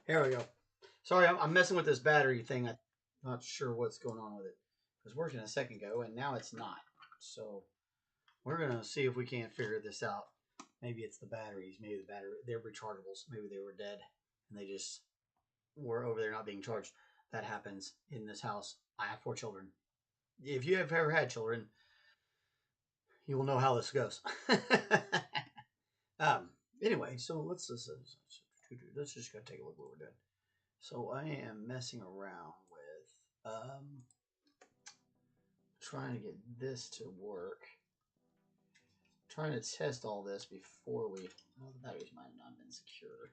Here we go. Sorry, I'm messing with this battery thing. I'm not sure what's going on with it. It was working a second ago, and now it's not. So we're going to see if we can't figure this out. Maybe it's the batteries. Maybe the battery, they're rechargeables. Maybe they were dead, and they just were over there not being charged. That happens in this house. I have 4 children. If you have ever had children, you will know how this goes. Anyway, so let's just go take a look at what we're doing. So I am messing around with trying to get this to work. Trying to test all this before we. Oh, the batteries might not have been secure.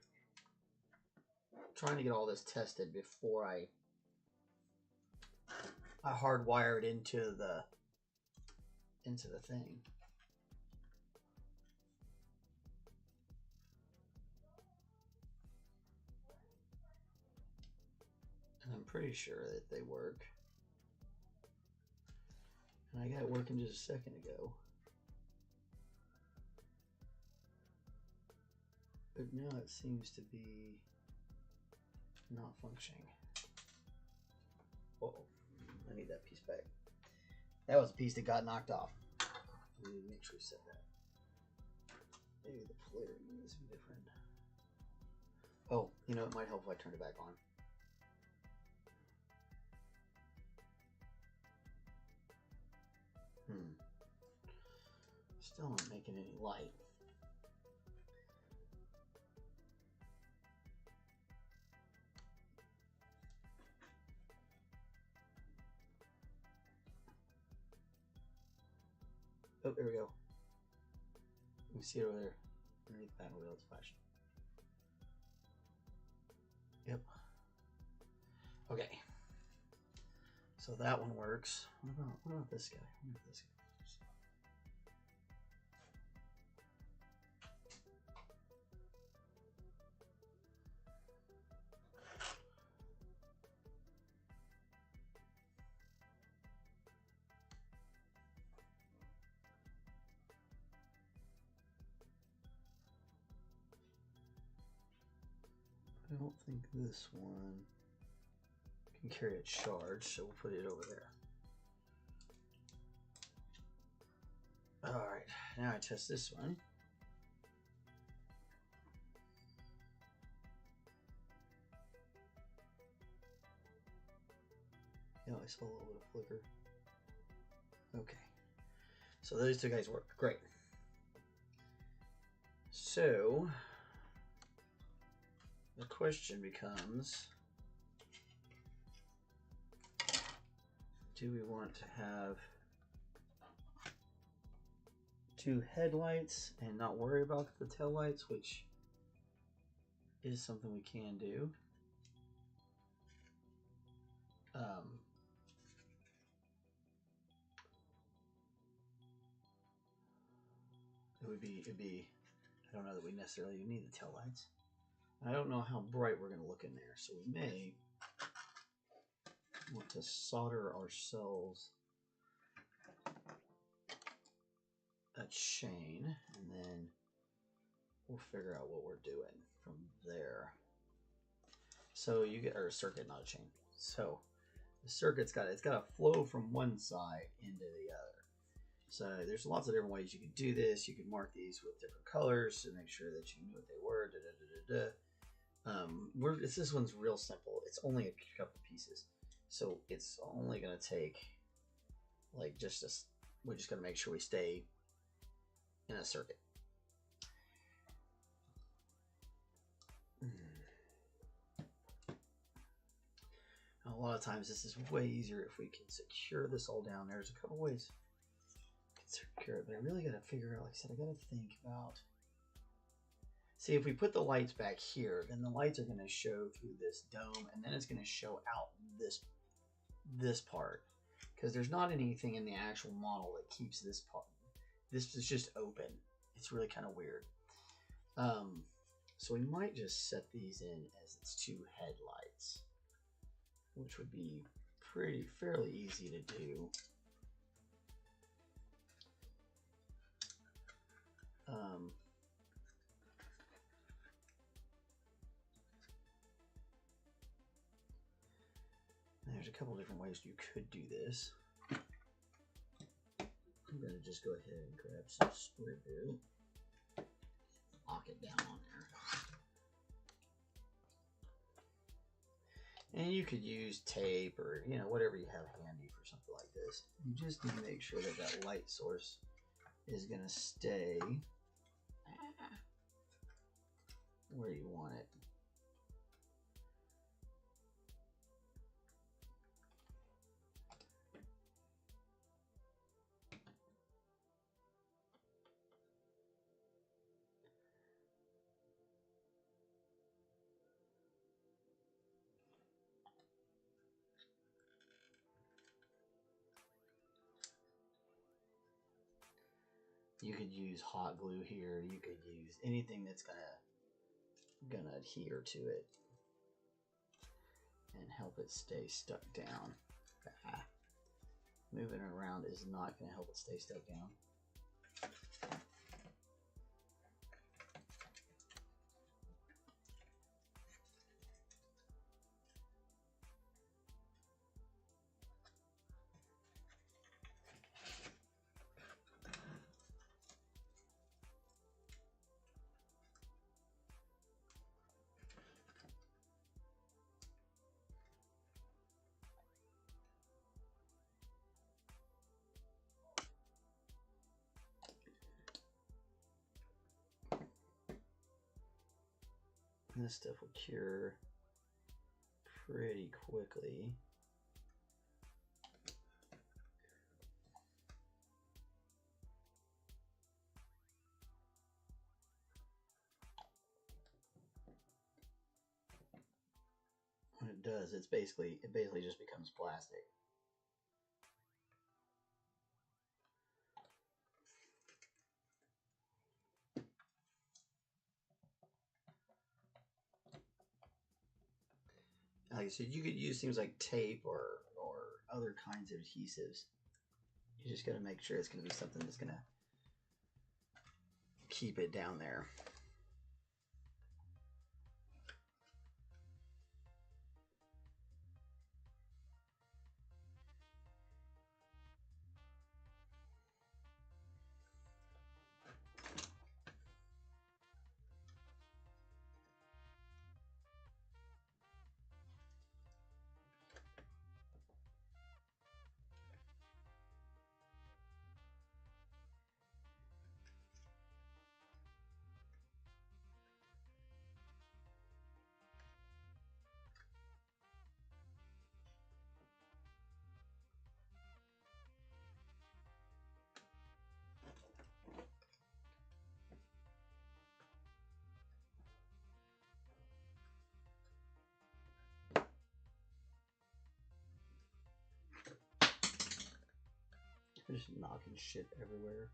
Trying to get all this tested before I hardwire it into the thing. And I'm pretty sure that they work. And I got it working just a second ago. But now it seems to be not functioning. Uh-oh. I need that piece back. That was a piece that got knocked off. Let me make sure we set that. Maybe the polarity needs to be different. Oh, you know, it might help if I turn it back on. Still not making any light. Oh, there we go. You can see it over there. Underneath the Batmobile, it's flashing. Yep. Okay. So that one works. What about this guy? What about this guy? I don't think this one can carry a charge, so we'll put it over there. Alright, now I test this one. Yeah, I saw a little bit of flicker. Okay. So those 2 guys work. Great. So the question becomes, do we want to have 2 headlights and not worry about the tail lights, which is something we can do. It'd be, I don't know that we necessarily need the tail lights. I don't know how bright we're going to look in there, so we may want to solder ourselves a chain, and then we'll figure out what we're doing from there. So you get, or a circuit, not a chain. So the circuit's got a flow from one side into the other. So there's lots of different ways you can do this. You can mark these with different colors to make sure that you knew what they were. This one's real simple. it's only a couple pieces, so it's only gonna take like just a. We're just gonna make sure we stay in a circuit. A lot of times this is way easier if we can secure this all down. There's a couple ways we can secure it, but I really got to figure out, like I said, I got to think about. See, if we put the lights back here, then the lights are going to show through this dome, and then it's going to show out this part, because there's not anything in the actual model that keeps this part. This is just open. It's really kind of weird. So we might just set these in as its two headlights, which would be fairly easy to do. There's a couple different ways you could do this. I'm going to just go ahead and grab some spray glue, lock it down on there. And you could use tape or, you know, whatever you have handy for something like this. You just need to make sure that that light source is going to stay where you want it. You could use hot glue here. You could use anything that's gonna adhere to it and help it stay stuck down. Moving it around is not gonna help it stay stuck down. This stuff will cure pretty quickly. When it does, it basically just becomes plastic. Like I said, you could use things like tape or other kinds of adhesives. You just got to make sure it's going to be something that's going to keep it down there. They're just knocking shit everywhere.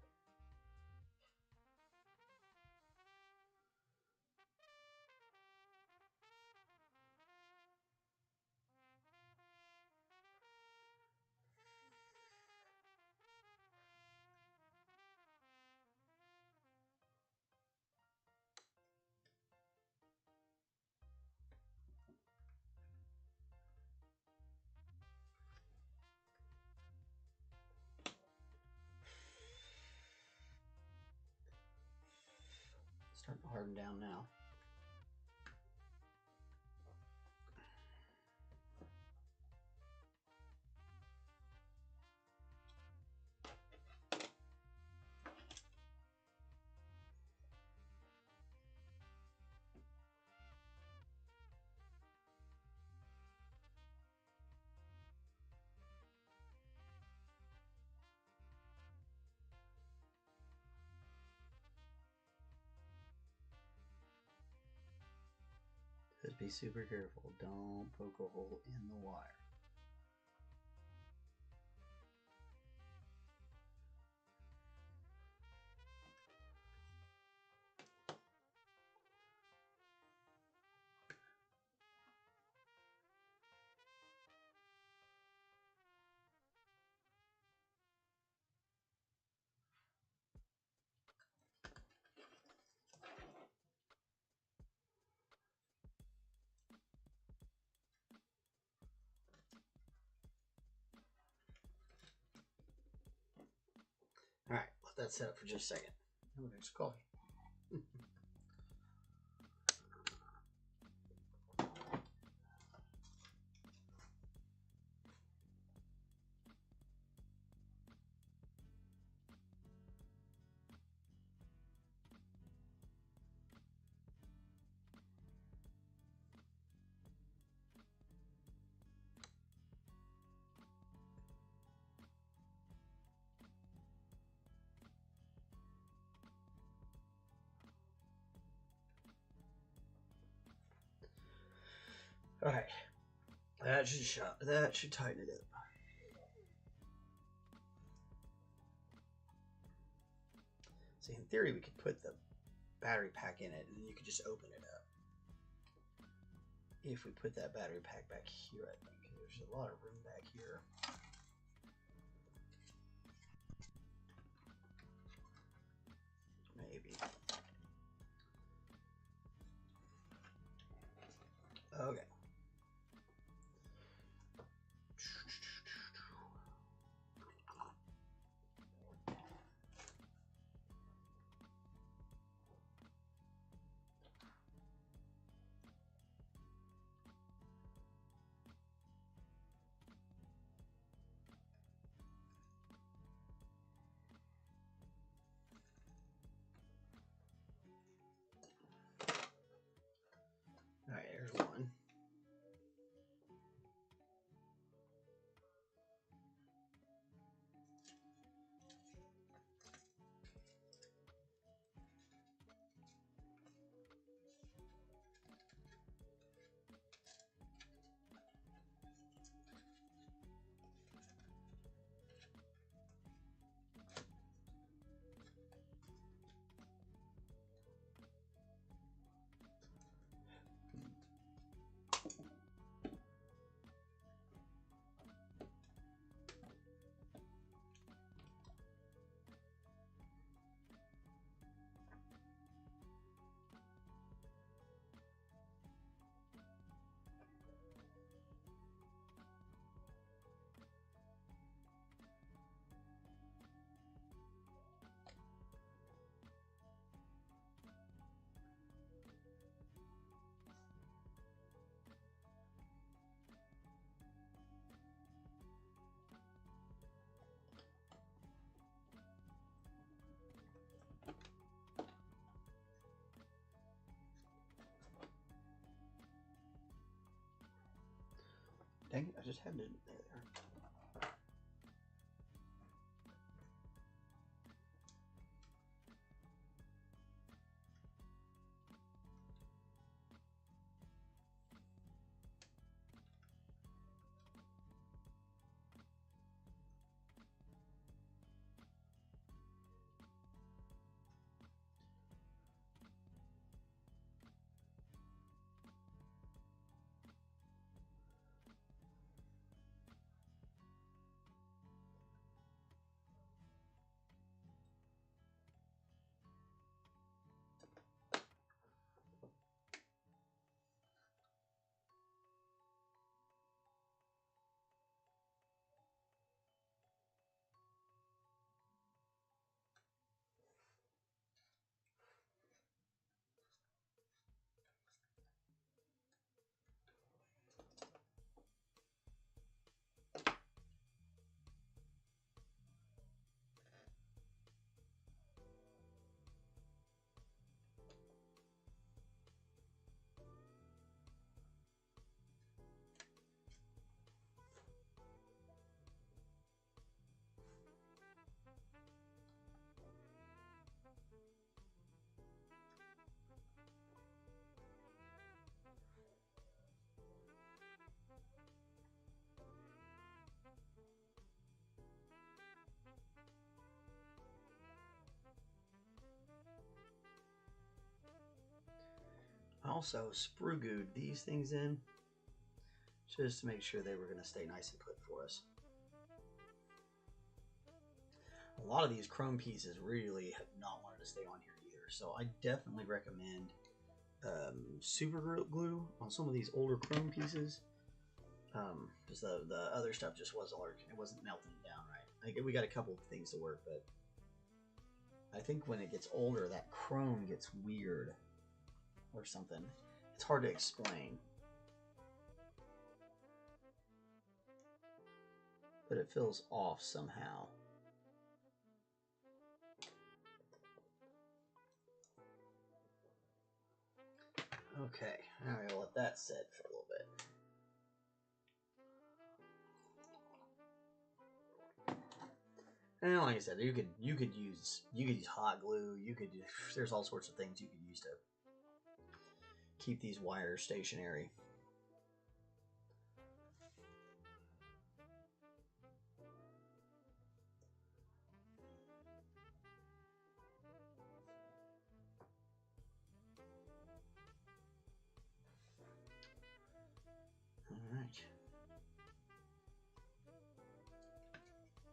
Starting to harden down now. Just be super careful. Don't poke a hole in the wire. All right, let that set up for just a second. I'm going to call you. All right, that should tighten it up. See, in theory, we could put the battery pack in it, and then you could just open it up. If we put that battery pack back here, I think there's a lot of room back here. Maybe. Okay. All right, there's one. Dang it, I just had it there. also sprue glued these things in just to make sure they were going to stay nice and put for us. A lot of these chrome pieces really have not wanted to stay on here either, so I definitely recommend super glue on some of these older chrome pieces, because the other stuff just wasn't working. It wasn't melting down right. We got a couple of things to work, but I think when it gets older, that chrome gets weird or something. It's hard to explain, but it feels off somehow. Okay, now I'm gonna let that sit for a little bit. And like I said, you could use hot glue. There's all sorts of things you could use to keep these wires stationary. Alright.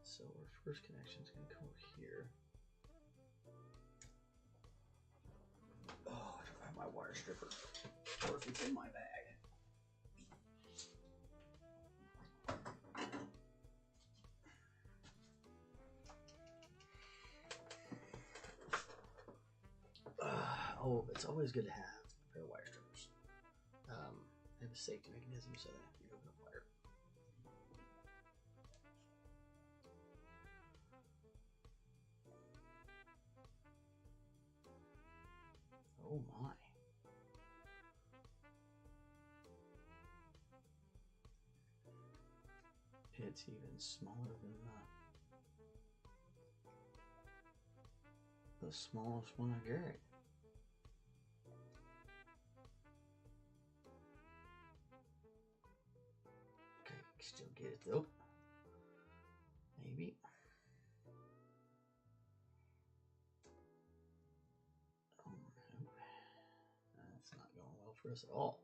So our first connection is going to come over here. Oh, I don't have my wire stripper. Or if it's in my bag. Oh, it's always good to have a pair of wire strippers. They have a safety mechanism so that you open up wire. Oh my. It's even smaller than the smallest one I got. Okay, still get it though. Maybe. Oh no. That's not going well for us at all.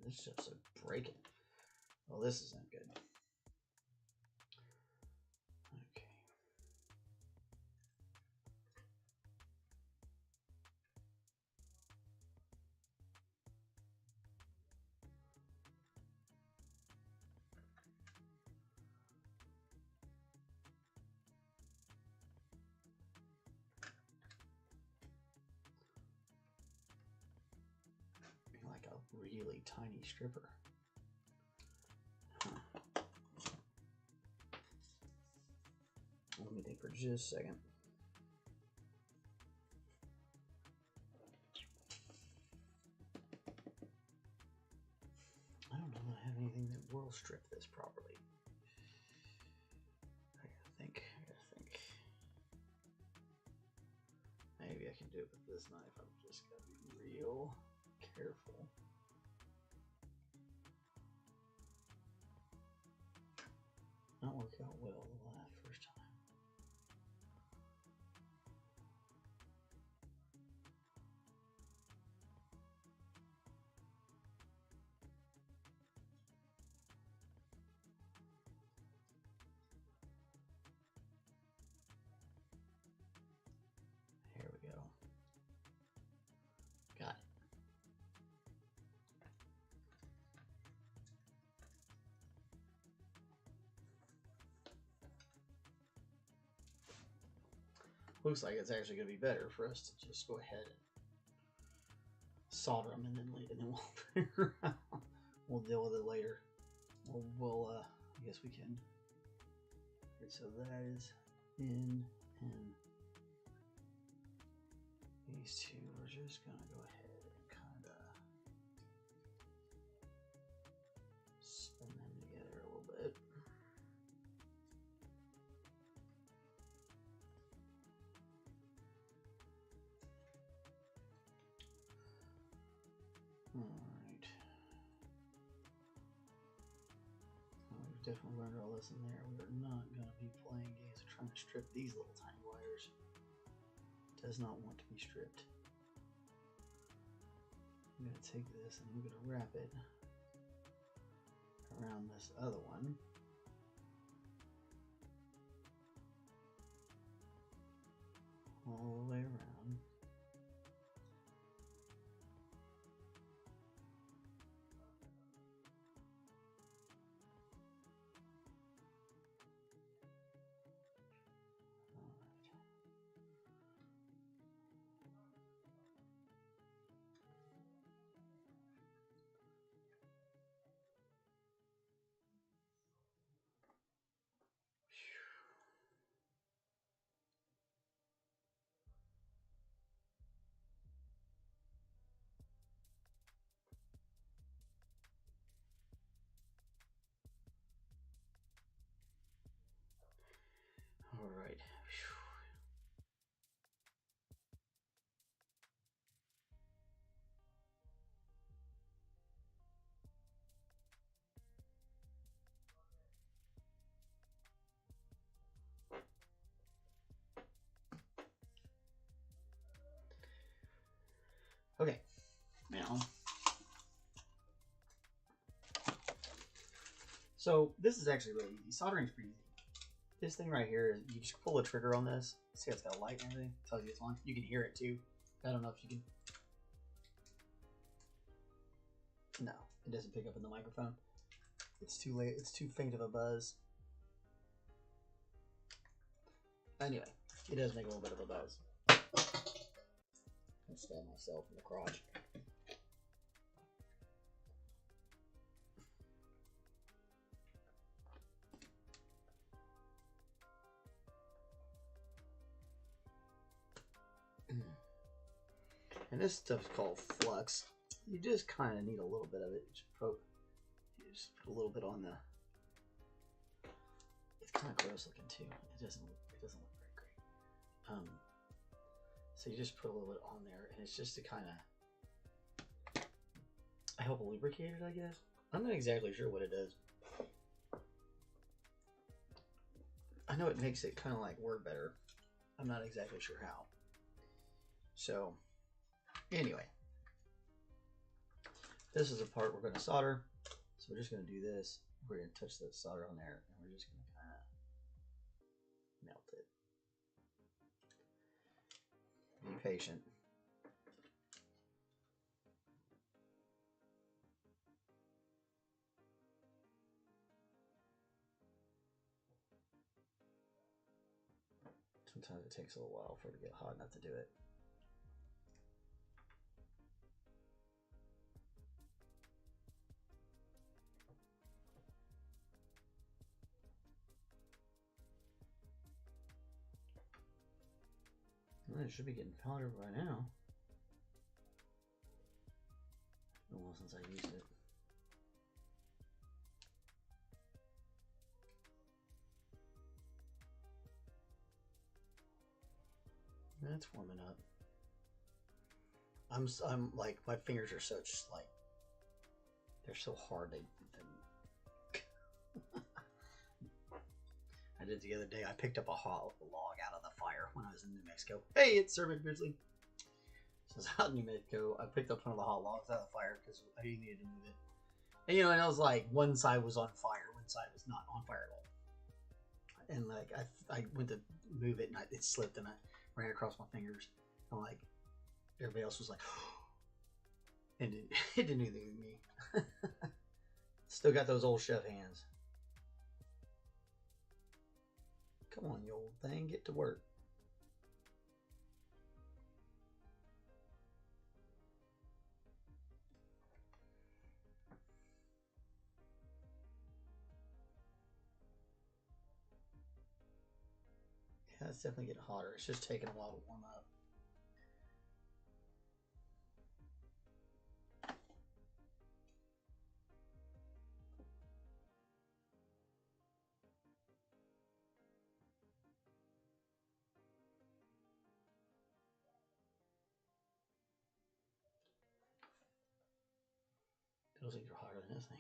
This stuff's breaking. Well, this isn't good. Okay. Like a really tiny stripper. Huh. Let me think for just a second. I don't know that I have anything that will strip this properly. I gotta think. Maybe I can do it with this knife. I'm just gotta be real careful. Not work out well the first time. Here we go. Got it. Looks like it's actually going to be better for us to just go ahead and solder them and then we'll figure out. We'll deal with it later. I guess we can. Okay, so that is in, and these two, we're just going to go ahead and kind of spin them together a little bit. definitely learned our lesson there. We are not going to be playing games of trying to strip these little tiny wires. It does not want to be stripped. I'm going to take this and I'm going to wrap it around this other one. All the way around. All right. Okay, now, so this is actually really easy. Soldering's pretty easy. This thing right here, you just pull the trigger on this. See how it's got a light and everything? It tells you it's on. You can hear it too. I don't know if you can. No, it doesn't pick up in the microphone. It's too late. It's too faint of a buzz. Anyway, it does make a little bit of a buzz. I'll stab myself in the crotch. And this stuff's called flux. You just kind of need a little bit of it. You just put a little bit on the. It's kind of gross looking too. It doesn't look very great. So you just put a little bit on there, and it's just to kind of, I hope, lubricate it, I guess. I'm not exactly sure what it does. I know it makes it kind of like work better. I'm not exactly sure how. So, anyway, this is the part we're going to solder. So we're just going to do this. We're going to touch the solder on there, and we're just going to kind of melt it. Be patient. Sometimes it takes a little while for it to get hot enough to do it. Well, it should be getting powdered by now. It's been a while since I used it. That's warming up. I'm like, my fingers are such like, they're so hard. I did the other day. I picked up a hot log out of the fire when I was in New Mexico. Hey, it's Sir McBeardsly. So I was out in New Mexico. I picked up one of the hot logs out of the fire because I needed to move it. And and I was like, one side was on fire, one side was not on fire at all. And like, I went to move it, and it slipped, and I ran across my fingers. I'm like, everybody else was like, and it didn't do anything to me. Still got those old chef hands. Come on, you old thing, get to work. Yeah, it's definitely getting hotter. It's just taking a while to warm up. Feels like you're hotter than this thing.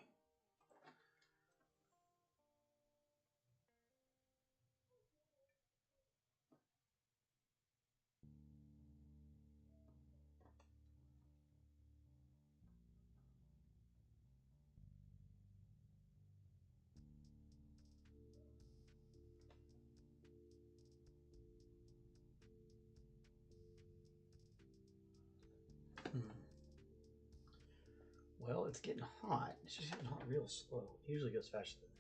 it's getting hot. It's just getting hot real slow. It usually goes faster than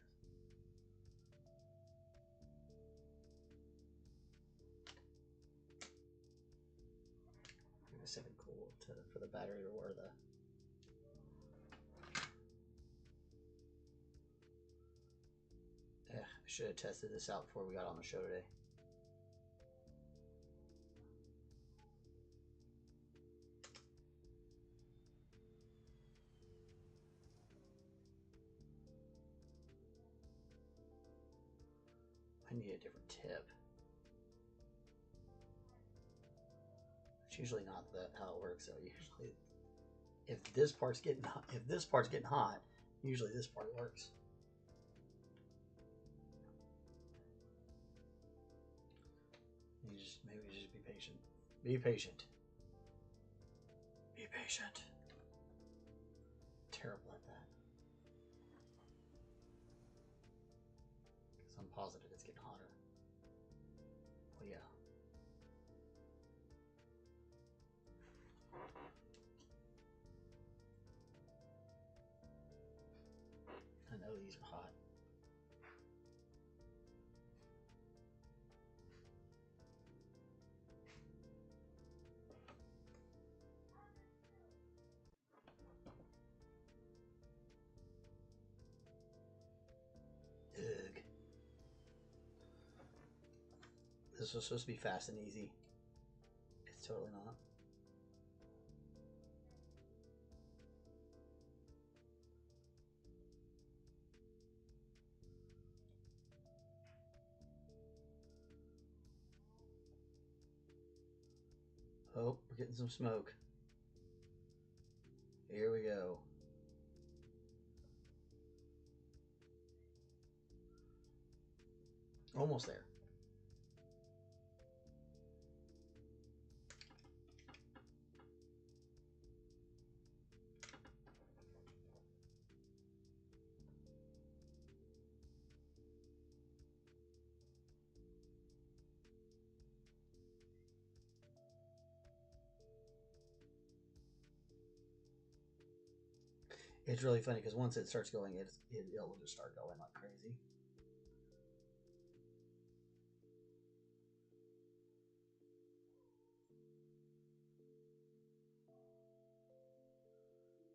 this. Give it a second cool for the battery to wear the. Yeah, I should have tested this out before we got on the show today. I need a different tip. It's usually not how it works though. Usually, if this part's getting hot, usually this part works. Maybe just be patient. Be patient. Be patient. Terrible at that. Because I'm positive it's getting hotter. Oh yeah. I know these are hot. Ugh. This was supposed to be fast and easy. It's totally not. Oh, we're getting some smoke. Here we go. Almost there. It's really funny because once it starts going, it'll just start going like crazy.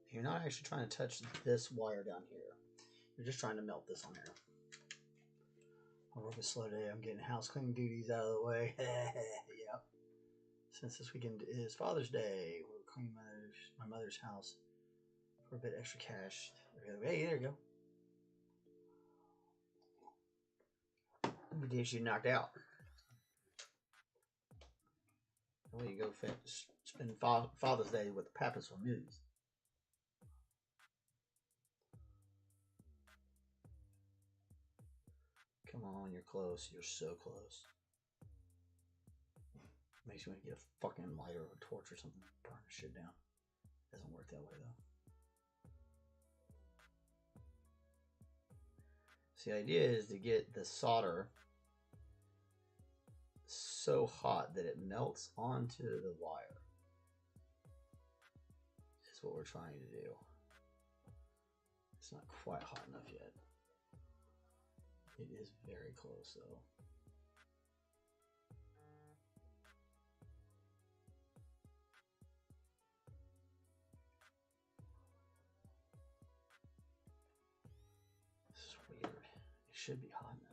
You're not actually trying to touch this wire down here. You're just trying to melt this on here. I'm working slow today. I'm getting house cleaning duties out of the way. Yep. Since this weekend is Father's Day, we're cleaning my mother's house for a bit extra cash. Hey, there you go. We get you knocked out. Well, you go spend Father's Day with the Pappas families. Come on, you're close. You're so close. Makes you want to get a fucking lighter or a torch or something to burn the shit down. Doesn't work that way though. So the idea is to get the solder so hot that it melts onto the wire. Is what we're trying to do. It's not quite hot enough yet. It is very close though. This is weird. It should be hot enough.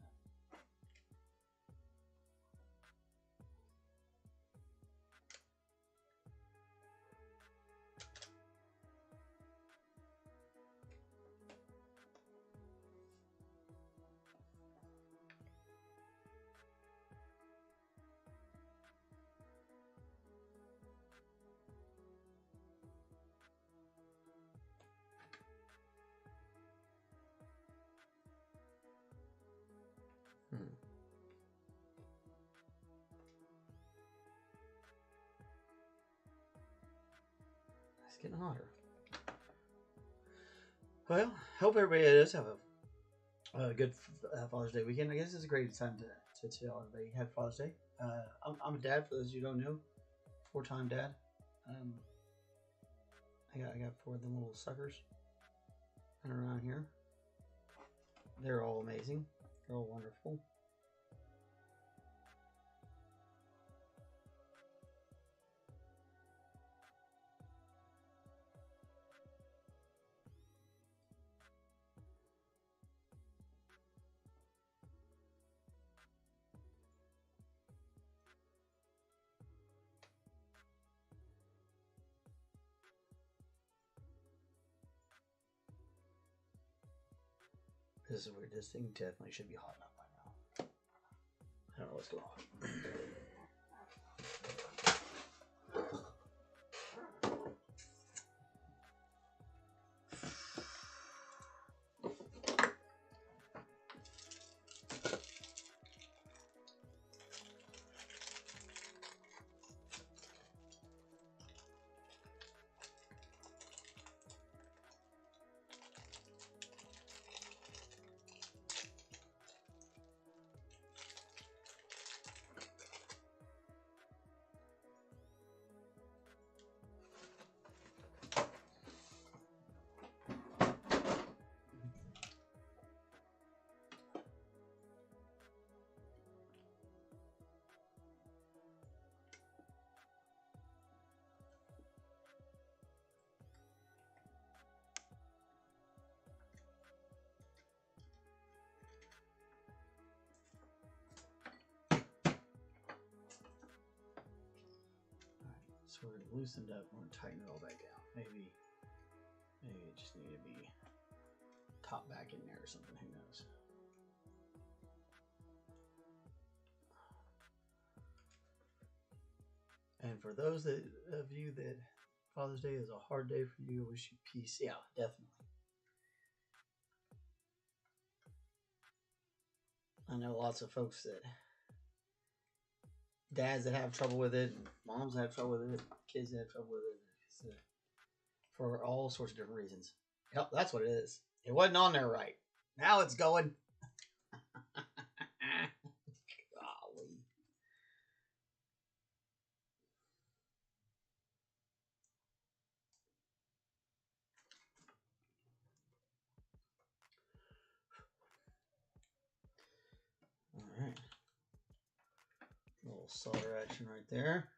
It's getting hotter. Well, hope everybody does have a good Father's Day weekend. I guess it's a great time to tell everybody Happy Father's Day. I'm a dad, for those of you who don't know. 4-time dad. I got 4 of them little suckers. and around here. They're all amazing. They're all wonderful. This is weird. This thing definitely should be hot enough by now. I don't know what's going on. So we're going to loosen it up. We're going to tighten it all back down. Maybe it just need to be top back in there or something. Who knows? And for those of you that Father's Day is a hard day for you, I wish you peace. Yeah, definitely. I know lots of folks that dads that have trouble with it, moms that have trouble with it, kids that have trouble with it. For all sorts of different reasons. Yep, that's what it is. It wasn't on there right. Now it's going. Golly. All right. Little solder action right there.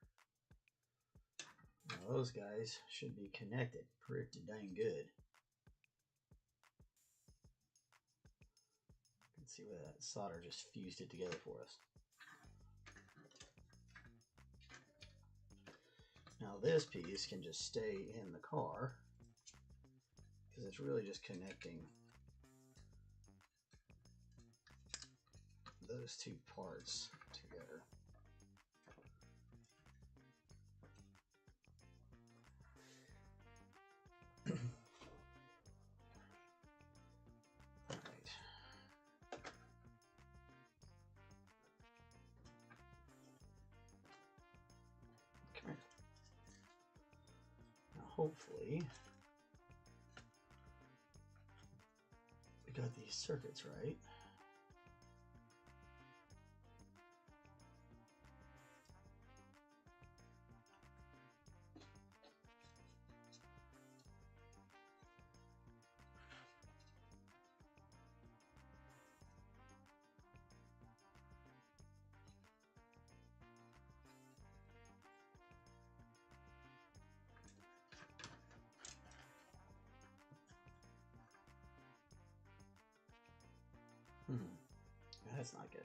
Now those guys should be connected pretty dang good. You can see where that solder just fused it together for us. Now this piece can just stay in the car because it's really just connecting those two parts together. Hopefully, we got these circuits right. That's not good.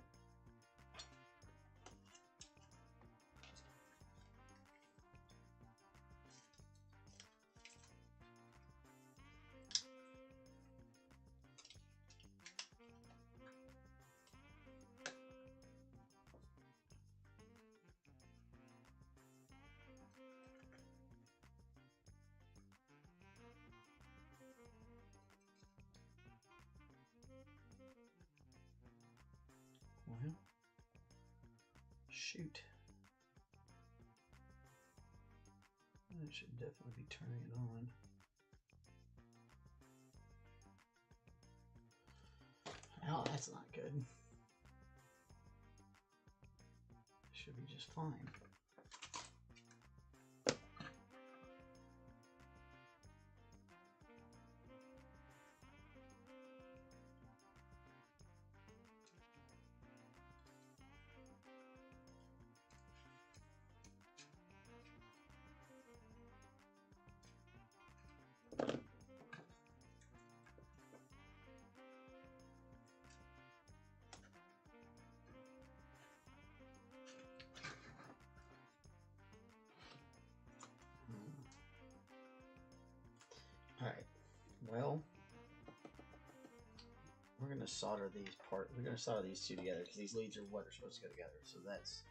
Well, shoot. That should definitely be turning it on. Oh, that's not good. Should be just fine. we're gonna solder these We're gonna solder these two together because these leads are what are supposed to go together. So that's,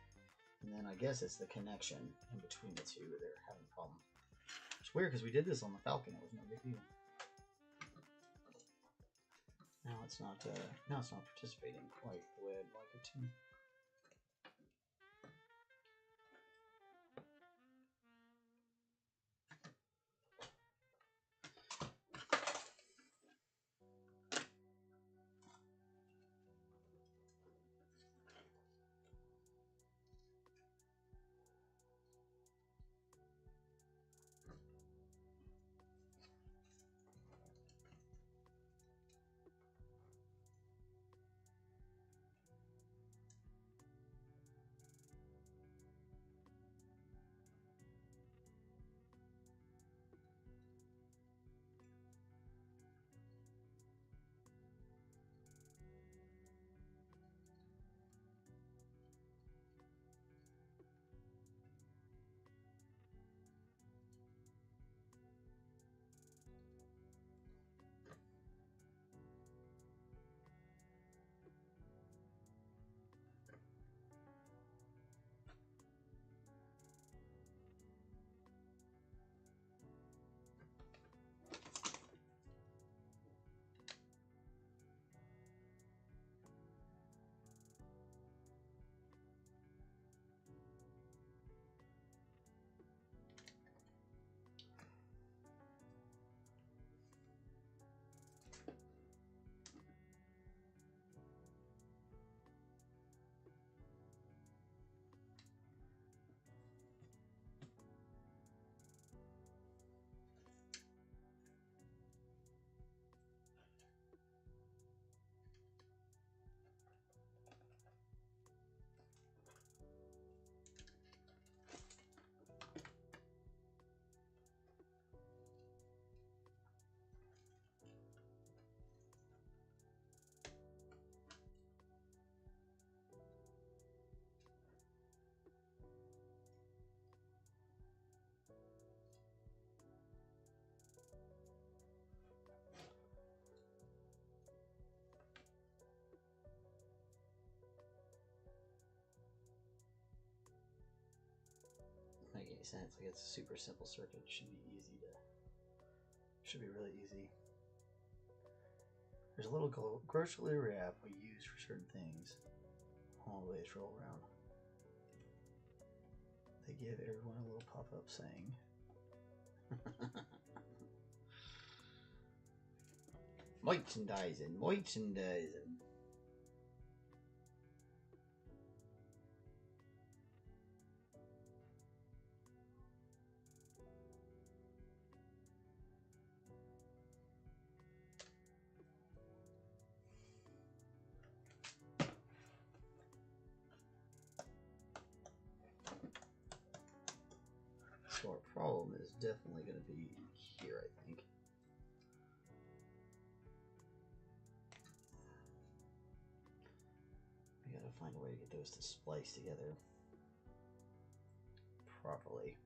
and then I guess it's the connection in between the two they're having a problem. It's weird because we did this on the Falcon. It was no big deal. Now it's not. Now it's not participating quite the way I'd like it to. Make any sense? Like, it's a super simple circuit. It should be easy to. Should be really easy. There's a little grocery wrap we use for certain things. Always roll around. They give everyone a little pop-up saying. Merchandising, merchandising. So our problem is definitely going to be here, I think. We gotta find a way to get those to splice together properly.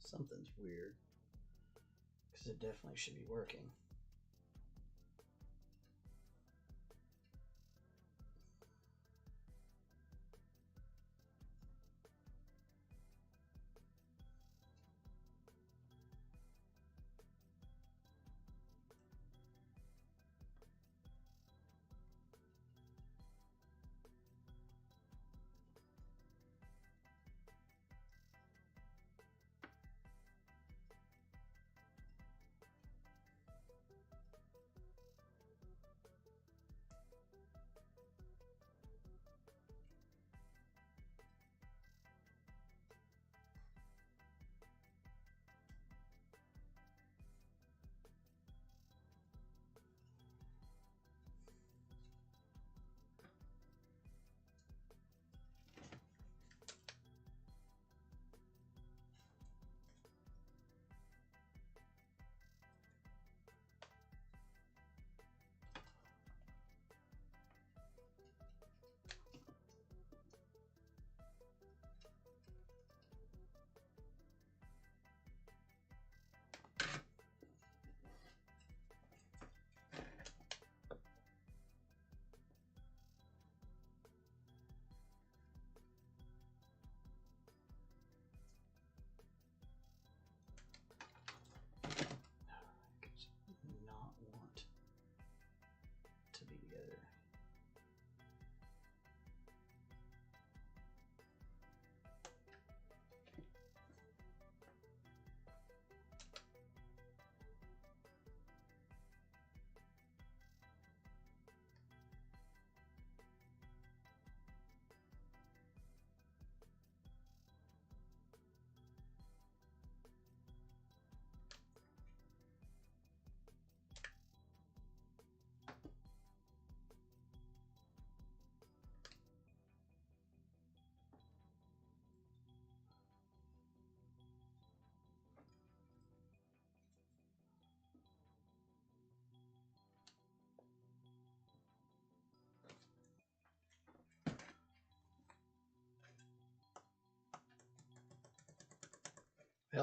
Something's weird, because it definitely should be working.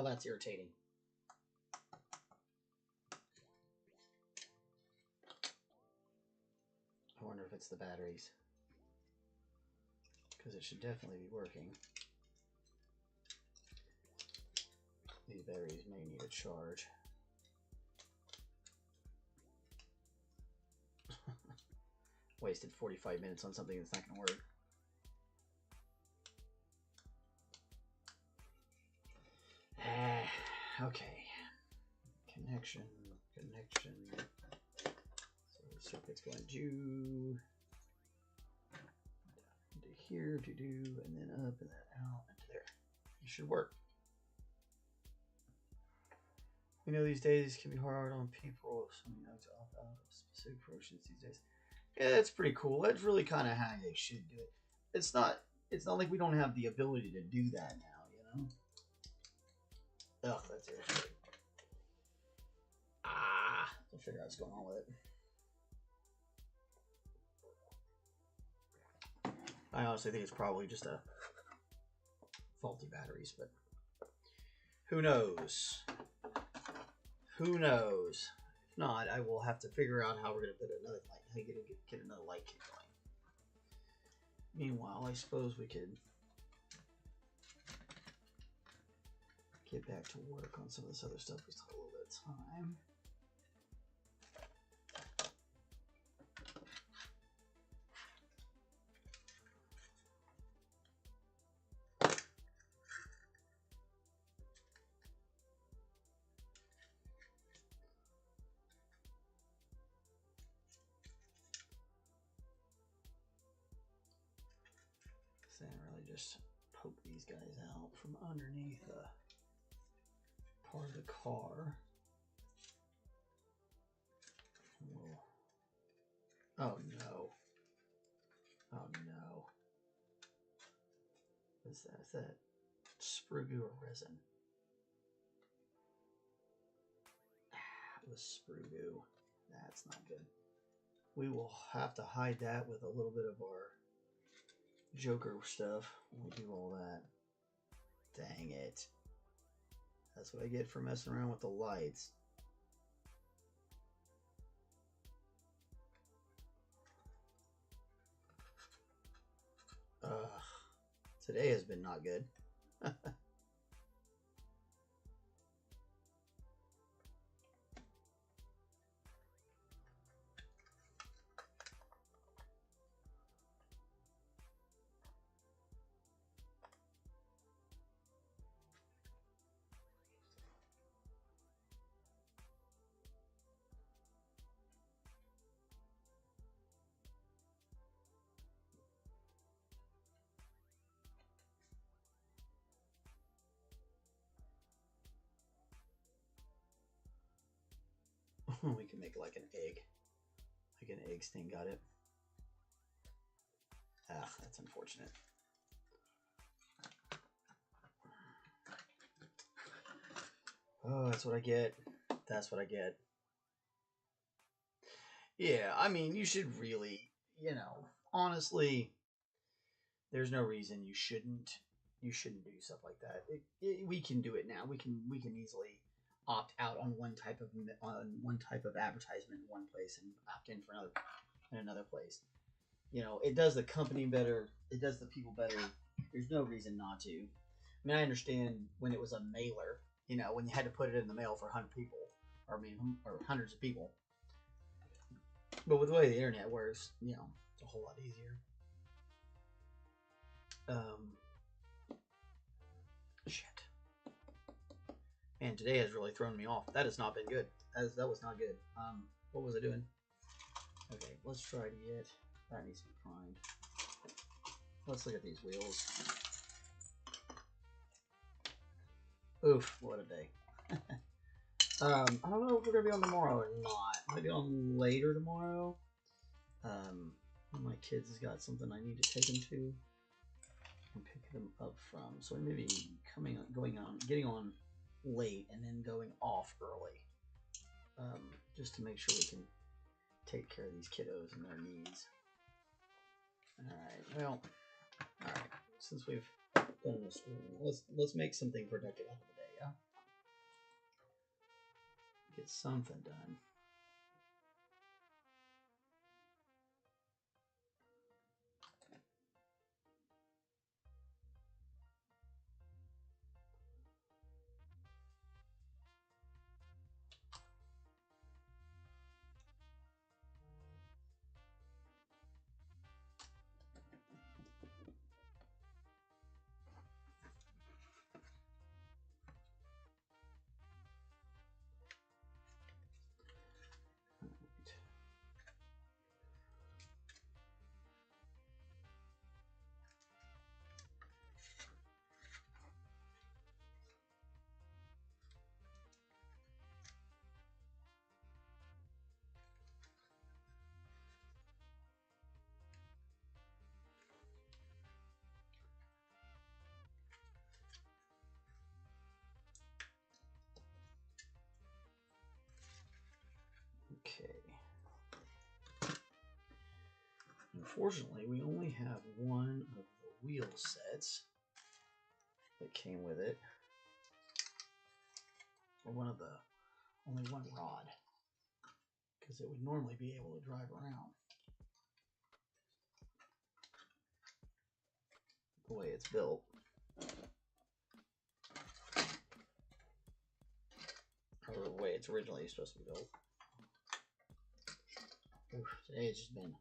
Well, that's irritating. I wonder if it's the batteries. Because it should definitely be working. These batteries may need a charge. Wasted 45 minutes on something that's not going to work. Okay. Connection. So the circuit's going to here, and then up, and then out, and to there. It should work. We know these days can be hard on people. Some notes opt out of specific approaches these days. Yeah, that's pretty cool. That's really kind of how they should do it. It's not like we don't have the ability to do that now, you know? Ugh, that's irritating. I'll figure out what's going on with it. I honestly think it's probably just a faulty batteries, but who knows? Who knows? If not, I will have to figure out how we're going to put another light. How to get another light kit going. Meanwhile, I suppose we could get back to work on some of this other stuff. We still have a little bit of time. Then really just poke these guys out from underneath part of the car. Whoa. Oh no. Oh no. What's that? Is that sprue goo or resin? It was sprue goo. That's not good. We will have to hide that with a little bit of our Joker stuff when we do all that. Dang it. That's what I get for messing around with the lights. Today has been not good. We can make like an egg. Like an egg sting, got it? That's unfortunate. Oh, that's what I get. That's what I get. Yeah, I mean, you should really, you know, honestly, there's no reason you shouldn't do stuff like that. We can do it now. We can easily opt out on one type of advertisement in one place and opt in for another place. You know, it does the company better. It does the people better. There's no reason not to. I mean, I understand when it was a mailer. You know, when you had to put it in the mail for 100 people, or hundreds of people. But with the way the internet works, you know, it's a whole lot easier. Shit. Man, today has really thrown me off. That has not been good. That was not good. What was I doing? Okay, let's try to get... That needs to be primed. Let's look at these wheels. Oof, what a day. I don't know if we're going to be on tomorrow or not. Might be on later tomorrow. My kids has got something I need to take them to and pick them up from. So we may be getting on late and then going off early. Just to make sure we can take care of these kiddos and their needs. Alright, well, alright. Since we've done this, let's make something productive out of the day, yeah? get something done. Okay. Unfortunately, we only have one of the wheel sets that came with it. Or only one rod. Because it would normally be able to drive around. The way it's built. Or the way it's originally supposed to be built. Oof, today it's just been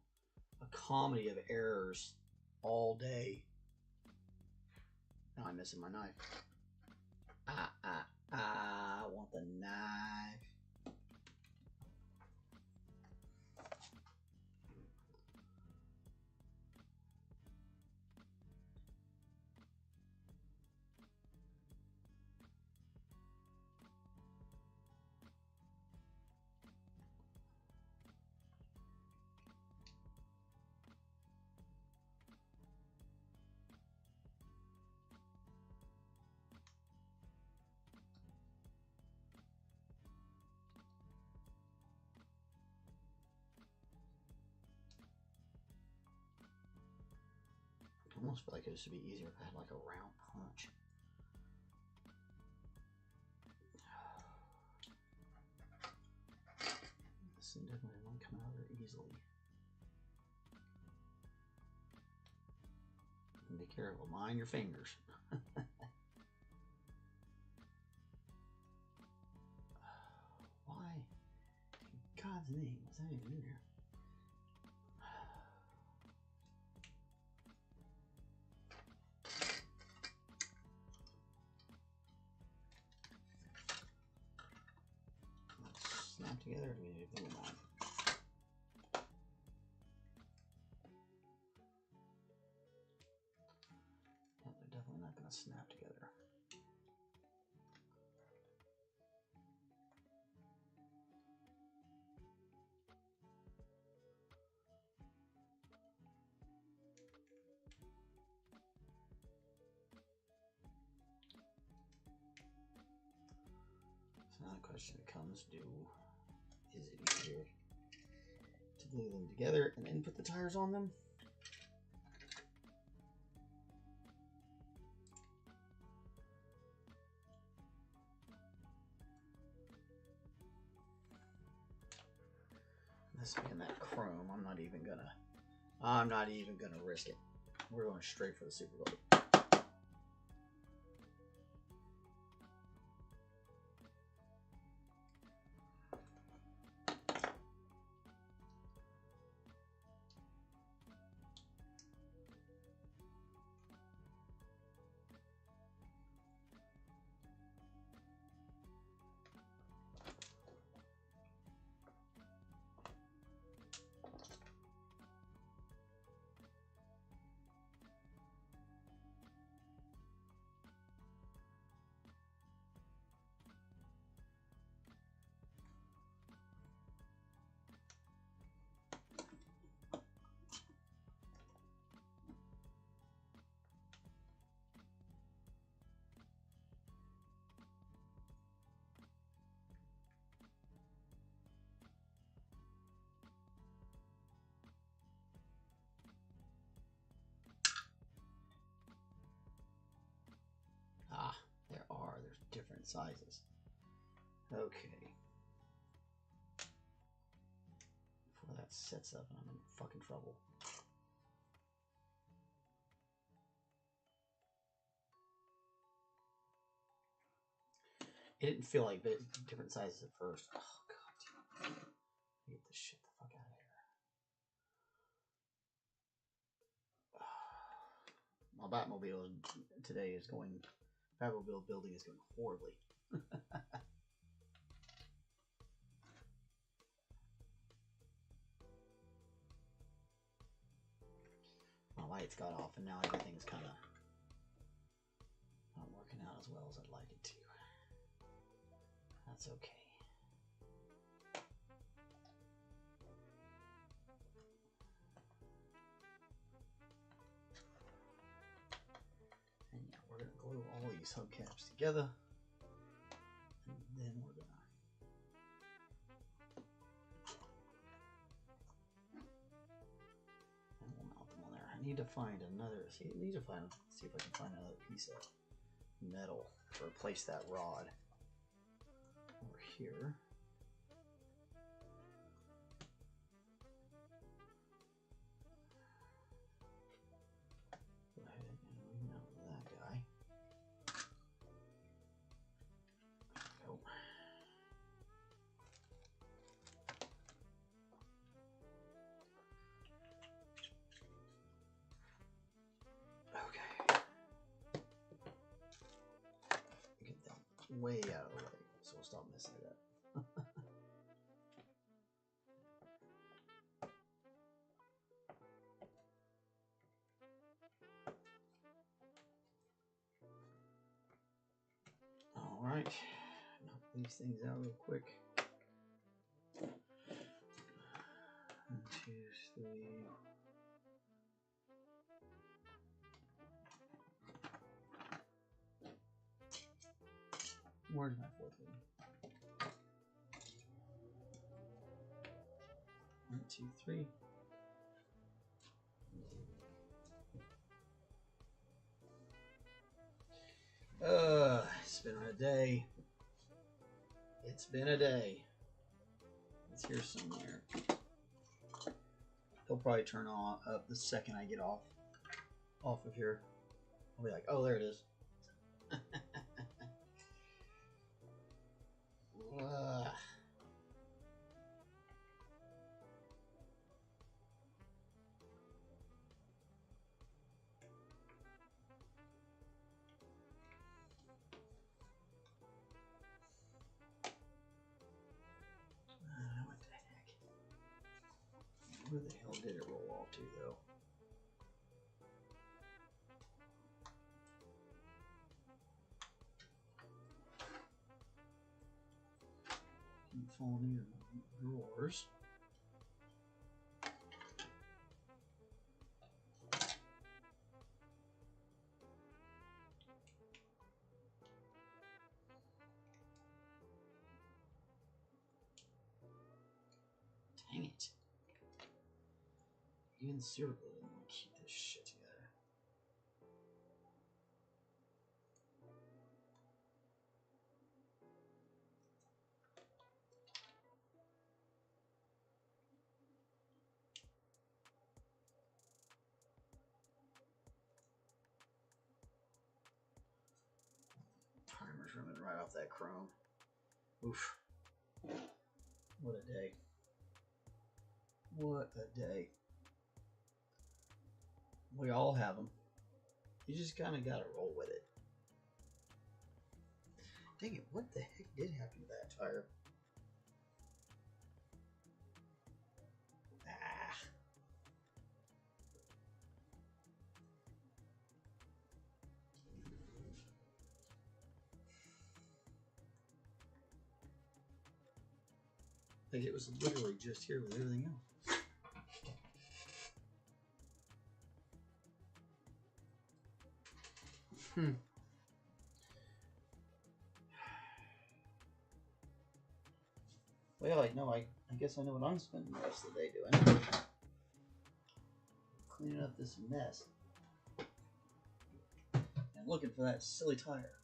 a comedy of errors all day. Now I'm missing my knife. I want the knife. I almost feel like it should be easier if I had like a round punch. This thing definitely won't come out very easily. And be careful, mind your fingers. Why? In God's name, was that even in there? Snap together, or do we need to glue them on? Yeah, they're definitely not going to snap together. So now the question becomes, is it easier to glue them together and then put the tires on them? This being that chrome, I'm not even gonna risk it. We're going straight for the super glue. There's different sizes. Okay. that sets up and I'm in fucking trouble. It didn't feel like different sizes at first. Oh god. Get this shit the fuck out of here. My Batmobile today is going. Batmobile building is going horribly. My lights got off and now everything's kind of not working out as well as I'd like it to. That's okay. And yeah, we're going to glue all these hubcaps together. And then we're going to mount them on there. I need to find another, see if I can find another piece of metal to replace that rod over here. Go ahead and remount that guy. There we go. Okay. Get that way out of the way, so we'll stop messing it up. All right, knock these things out real quick. 1, 2, 3. Where's my fourth one? 1, 2, 3. It's been a day. It's been a day. It's here somewhere. He'll probably turn on up the second I get off of here. I'll be like, oh, there it is. What the heck? Where the hell did it roll off to, though? Keep falling in drawers. Dang it. Even Cyril didn't want to keep this shit together. Primer's running right off that chrome. Oof. What a day. What a day. We all have them. You just kind of got to roll with it. Dang it, what the heck did happen to that tire? Ah. Like it was literally just here with everything else. Well, I guess I know what I'm spending the rest of the day doing. Cleaning up this mess. And looking for that silly tire.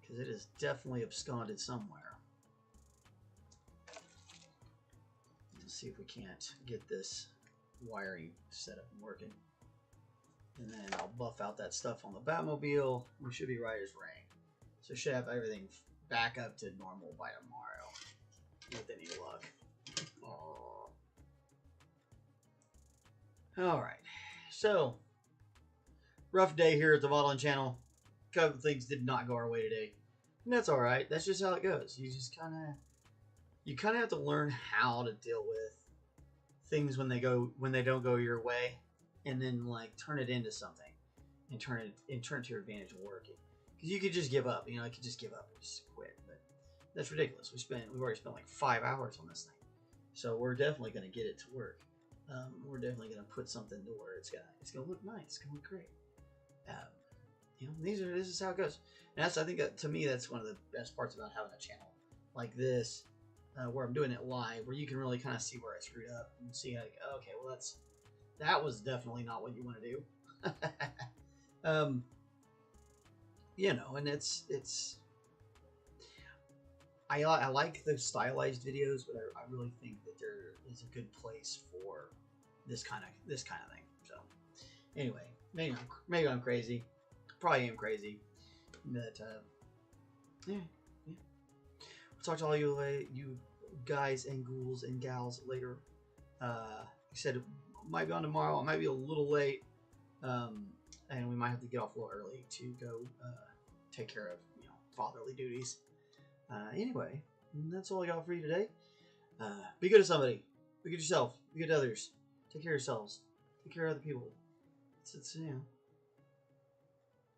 Because it is definitely absconded somewhere. Let's see if we can't get this wiring set up and working. And then I'll buff out that stuff on the Batmobile. We should be right as rain. So should have everything back up to normal by tomorrow. With any luck. Oh. Alright. So, rough day here at the modeling channel. A couple things did not go our way today. And that's alright. That's just how it goes. You just kinda have to learn how to deal with things when they don't go your way, and then like turn it into something and turn it to your advantage and work it. Because you could just give up, you could just give up and just quit. But that's ridiculous. We've already spent like 5 hours on this thing. So we're definitely gonna get it to work. We're definitely gonna put something to where it's gonna look nice, it's gonna look great. This is how it goes. And I think that, to me, that's one of the best parts about having a channel like this, where I'm doing it live, where you can really kind of see where I screwed up and see like, okay, well that was definitely not what you want to do. And it's I like the stylized videos, but I really think that there is a good place for this kind of thing. So anyway, maybe I'm crazy. Probably am crazy. But yeah. We'll talk to all you guys and ghouls and gals later. Like I said, might be on tomorrow. I might be a little late, and we might have to get off a little early to go take care of fatherly duties. Anyway, that's all I got for you today. Be good to somebody. Be good to yourself. Be good to others. Take care of yourselves. Take care of other people. It's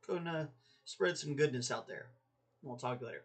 go and spread some goodness out there. We'll talk to you later.